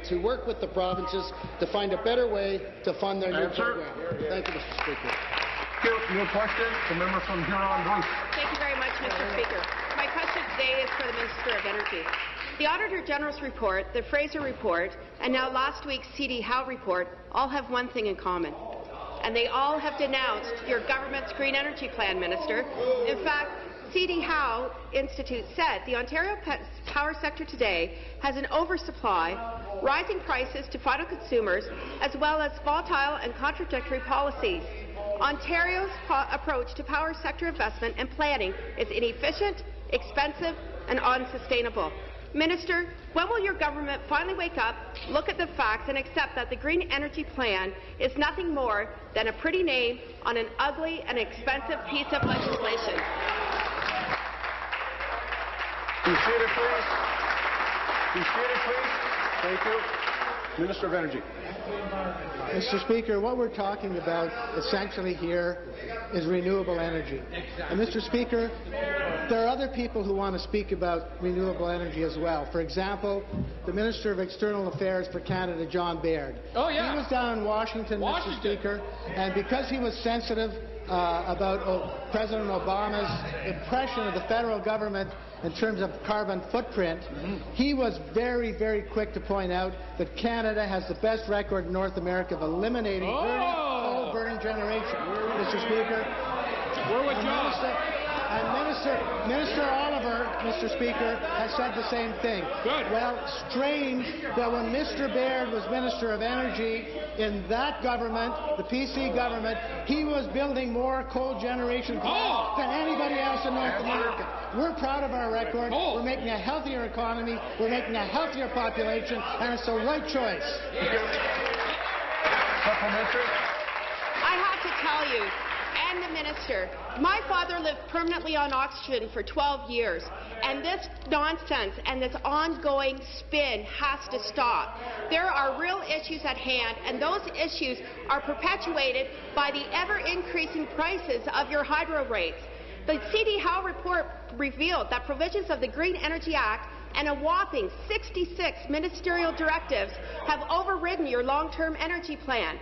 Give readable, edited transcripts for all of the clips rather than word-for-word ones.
to work with the provinces to find a better way to fund their new program. Thank you, Mr. Speaker. New question, the member from Huron-Bruce. Thank you very much, Mr. Speaker. My question today is for the Minister of Energy. The Auditor General's report, the Fraser report, and now last week's C.D. Howe report all have one thing in common, and they all have denounced your government's green energy plan, Minister. In fact, C.D. Howe Institute said the Ontario power sector today has an oversupply, rising prices to final consumers, as well as volatile and contradictory policies. Ontario's approach to power sector investment and planning is inefficient, expensive, and unsustainable. Minister, when will your government finally wake up, look at the facts, and accept that the Green Energy Plan is nothing more than a pretty name on an ugly and expensive piece of legislation? Be seated, please. Be seated, please. Thank you. Minister of Energy. Mr. Speaker, what we're talking about essentially here is renewable energy. And Mr. Speaker, there are other people who want to speak about renewable energy as well. For example, the Minister of External Affairs for Canada, John Baird. Oh, yeah. He was down in Washington, Mr. Speaker, and because he was sensitive about President Obama's impression of the federal government in terms of carbon footprint, he was very, very quick to point out that Canada has the best record in North America of eliminating coal-burning generation. Mr. Speaker. We're with John. Minister Oliver, Mr. Speaker, has said the same thing. Good. Well, strange that when Mr. Baird was Minister of Energy in that government, the PC government, he was building more coal generation plants than anybody else in North America. We're proud of our record. We're making a healthier economy. We're making a healthier population, and it's the right choice. Supplementary. I have to tell you, and the Minister, my father lived permanently on oxygen for 12 years, and this nonsense and this ongoing spin has to stop. There are real issues at hand, and those issues are perpetuated by the ever-increasing prices of your hydro rates. The C.D. Howe report revealed that provisions of the Green Energy Act and a whopping 66 ministerial directives have overridden your long-term energy plan,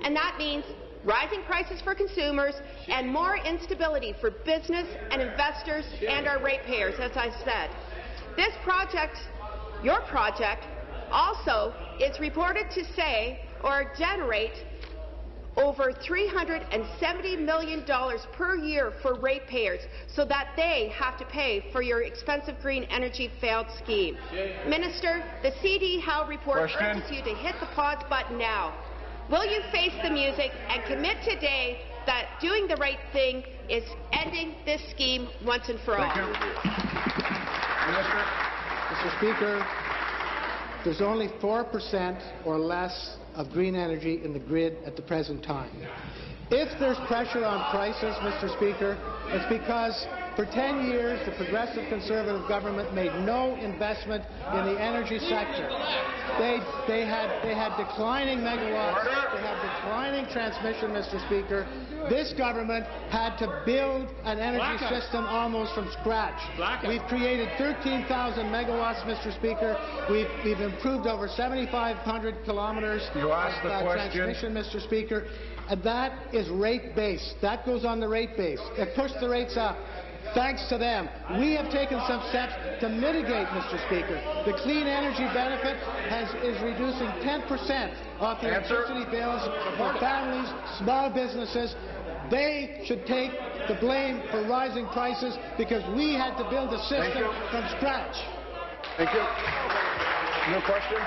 and that means rising prices for consumers and more instability for business and investors and our ratepayers, as I said. This project, your project, also is reported to say or generate over $370 million per year for ratepayers so that they have to pay for your expensive green energy failed scheme. Minister, the C.D. Howe report urges you to hit the pause button now. Will you face the music and commit today that doing the right thing is ending this scheme once and for all? Minister. Mr. Speaker, there's only 4% or less of green energy in the grid at the present time. If there's pressure on prices, Mr. Speaker, it's because for 10 years the Progressive Conservative government made no investment in the energy sector. They had declining megawatts, they had declining transmission, Mr. Speaker. This government had to build an energy system almost from scratch. We've created 13,000 megawatts, Mr. Speaker. We've improved over 7,500 kilometers of transmission, Mr. Speaker. And that is rate base. That goes on the rate base. It pushed the rates up. Thanks to them, we have taken some steps to mitigate, Mr. Speaker. The clean energy benefit is reducing 10% off the electricity bills for families, small businesses. They should take the blame for rising prices because we had to build a system from scratch. Thank you. No question.